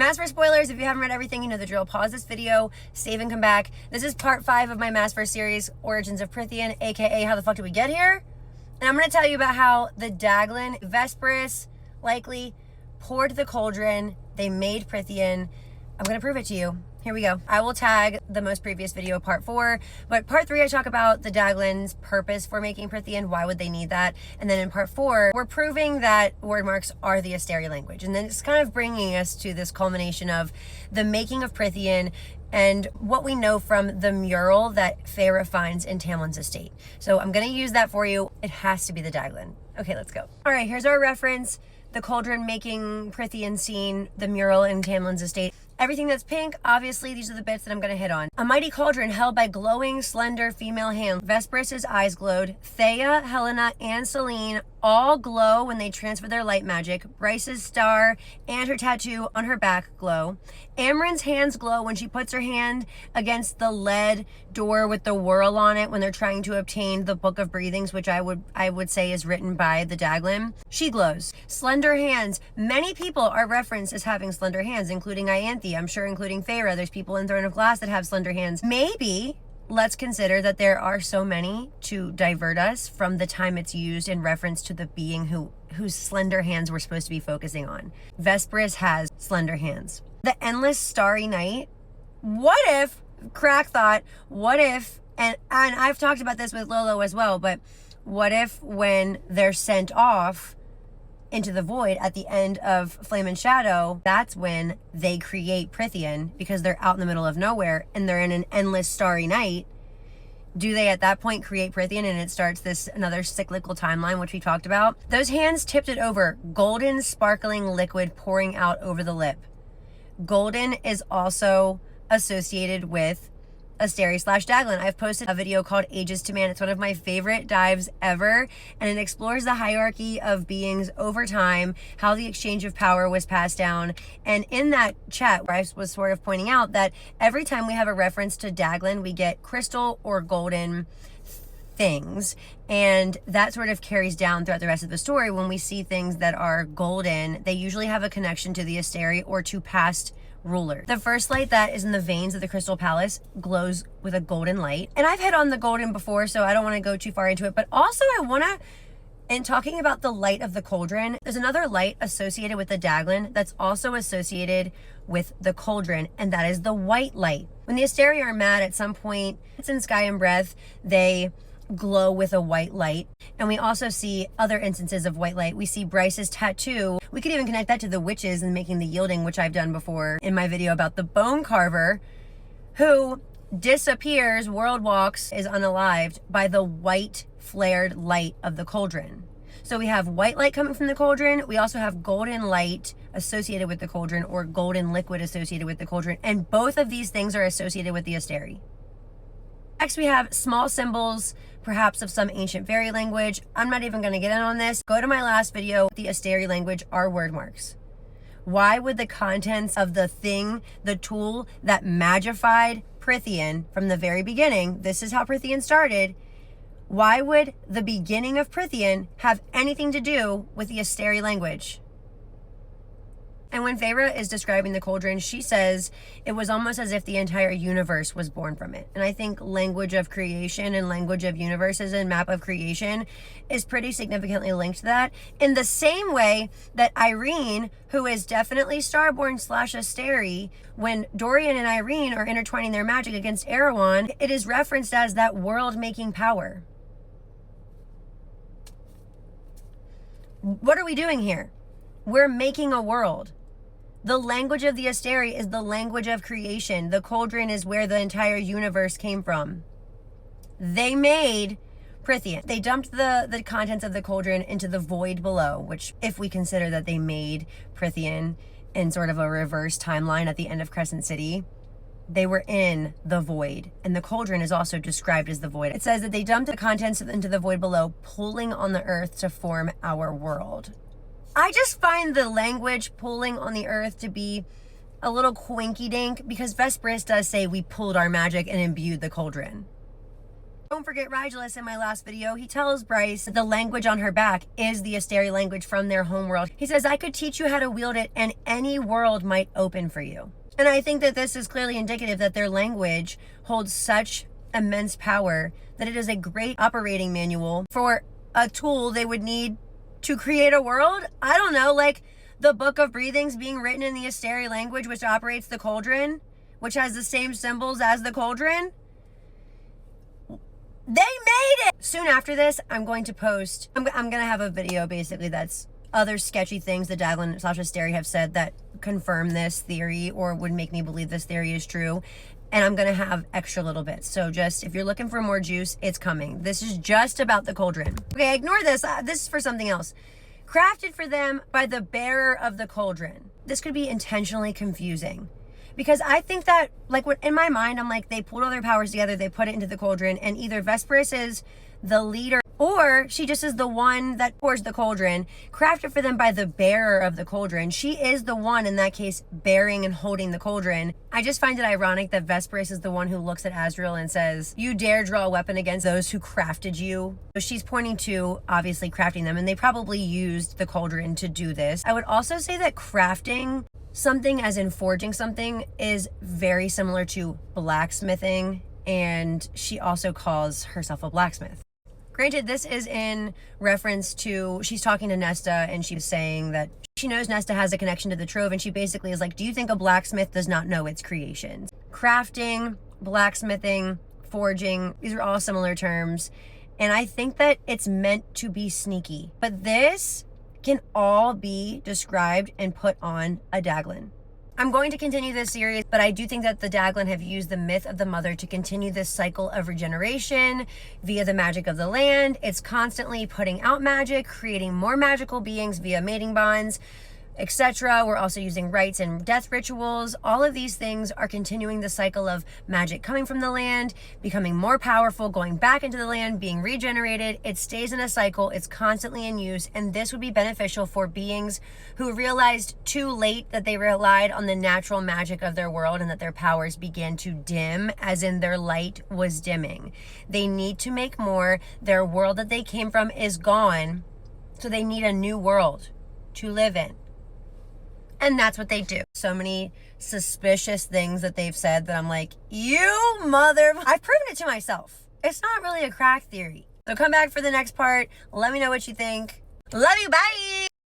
Maasverse spoilers, if you haven't read everything, you know the drill. Pause this video, save and come back. This is part 5 of my Maasverse series, Origins of Prythian, aka How the Fuck Did We Get Here? And I'm going to tell you about how the Daglan, Vesperus, likely poured the cauldron, they made Prythian. I'm going to prove it to you. Here we go. I will tag the most previous video, part 4, but part 3 I talk about the Daglan's purpose for making Prythian, why would they need that, and then in part 4 we're proving that word marks are the Asteri language, and then it's kind of bringing us to this culmination of the making of Prythian and what we know from the mural that Feyre finds in Tamlin's estate. So I'm going to use that for you. It has to be the Daglan. Okay, let's go. All right, here's our reference. The cauldron making Prythian scene, the mural in Tamlin's estate. Everything that's pink, obviously, these are the bits that I'm going to hit on. A mighty cauldron held by glowing, slender female hands. Vesperus' eyes glowed. Thea, Helena, and Selene all glow when they transfer their light magic. Bryce's star and her tattoo on her back glow. Amren's hands glow when she puts her hand against the lead door with the whorl on it when they're trying to obtain the Book of Breathings, which I would say is written by the Daglan. She glows. Slender hands. Many people are referenced as having slender hands, including Ianthe. I'm sure including Feyre. There's people in Throne of Glass that have slender hands. Maybe let's consider that there are so many to divert us from the time it's used in reference to the being whose slender hands we're supposed to be focusing on. Vesperus has slender hands. The endless starry night. What if, crack thought, what if, and I've talked about this with Lolo as well, but what if when they're sent off into the void at the end of Flame and Shadow, that's when they create Prythian because they're out in the middle of nowhere and they're in an endless starry night. Do they at that point create Prythian and it starts this another cyclical timeline, which we talked about? Those hands tipped it over, golden sparkling liquid pouring out over the lip. Golden is also associated with Asteri / Daglan. I've posted a video called Ages to Man. It's one of my favorite dives ever, and it explores the hierarchy of beings over time, how the exchange of power was passed down. And in that chat where I was sort of pointing out that every time we have a reference to Daglan, we get crystal or golden things, and that sort of carries down throughout the rest of the story. When we see things that are golden, they usually have a connection to the Asteri or to past ruler. The first light that is in the veins of the Crystal Palace glows with a golden light. And I've hit on the golden before, so I don't want to go too far into it, but also I want to, in talking about the light of the cauldron, there's another light associated with the Daglan that's also associated with the cauldron, and that is the white light. When the Asteri are mad at some point, it's in Sky and Breath, they glow with a white light. And we also see other instances of white light. We see Bryce's tattoo. We could even connect that to the witches and making the yielding, which I've done before in my video about the bone carver, who disappears, world walks, is unalived by the white flared light of the cauldron. So we have white light coming from the cauldron. We also have golden light associated with the cauldron, or golden liquid associated with the cauldron. And both of these things are associated with the Asteri. Next, we have small symbols, perhaps of some ancient fairy language. I'm not even going to get in on this. Go to my last video. The Asteri language are word marks. Why would the contents of the thing, the tool that magified Prythian from the very beginning, this is how Prythian started, why would the beginning of Prythian have anything to do with the Asteri language? And when Feyre is describing the cauldron, she says it was almost as if the entire universe was born from it. And I think language of creation and language of universes and map of creation is pretty significantly linked to that. In the same way that Irene, who is definitely Starborn / Asteri, when Dorian and Irene are intertwining their magic against Erewhon, it is referenced as that world-making power. What are we doing here? We're making a world. The language of the Asteri is the language of creation. The cauldron is where the entire universe came from. They made Prythian. They dumped the contents of the cauldron into the void below, which, if we consider that they made Prythian in sort of a reverse timeline at the end of Crescent City, they were in the void. And the cauldron is also described as the void. It says that they dumped the contents into the void below, pulling on the earth to form our world. I just find the language pulling on the earth to be a little quinky dink, because Vesperus does say we pulled our magic and imbued the cauldron. Don't forget Rigelus in my last video. He tells Bryce that the language on her back is the Asteri language from their homeworld. He says, I could teach you how to wield it and any world might open for you. And I think that this is clearly indicative that their language holds such immense power that it is a great operating manual for a tool they would need to create a world. I don't know, like the Book of Breathings being written in the Asteri language, which operates the Cauldron, which has the same symbols as the Cauldron. They made it! Soon after this, I'm going to post, I'm going to have a video basically that's other sketchy things that Daglan / Asteri have said that confirm this theory or would make me believe this theory is true. And I'm going to have extra little bits. So just, if you're looking for more juice, it's coming. This is just about the Cauldron. Okay, ignore this. This is for something else. Crafted for them by the bearer of the Cauldron. This could be intentionally confusing. Because I think that, like, in my mind, I'm like, they pulled all their powers together, they put it into the Cauldron, and either Vesperus is the leader, or she just is the one that pours the Cauldron, crafted for them by the bearer of the Cauldron. She is the one, in that case, bearing and holding the Cauldron. I just find it ironic that Vesperus is the one who looks at Azrael and says, you dare draw a weapon against those who crafted you. So she's pointing to, obviously, crafting them, and they probably used the Cauldron to do this. I would also say that crafting something, as in forging something, is very similar to blacksmithing, and she also calls herself a blacksmith. Granted, this is in reference to, she's talking to Nesta, and she's saying that she knows Nesta has a connection to the Trove, and she basically is like, do you think a blacksmith does not know its creations? Crafting, blacksmithing, forging, these are all similar terms, and I think that it's meant to be sneaky. But this can all be described and put on a Daglan. I'm going to continue this series, but I do think that the Daglan have used the myth of the mother to continue this cycle of regeneration via the magic of the land. It's constantly putting out magic, creating more magical beings via mating bonds, etc. We're also using rites and death rituals. All of these things are continuing the cycle of magic coming from the land, becoming more powerful, going back into the land, being regenerated. It stays in a cycle. It's constantly in use. And this would be beneficial for beings who realized too late that they relied on the natural magic of their world and that their powers began to dim, as in their light was dimming. They need to make more. Their world that they came from is gone. So they need a new world to live in. And that's what they do. So many suspicious things that they've said that I'm like, you mother... I've proven it to myself. It's not really a crack theory. So come back for the next part. Let me know what you think. Love you. Bye.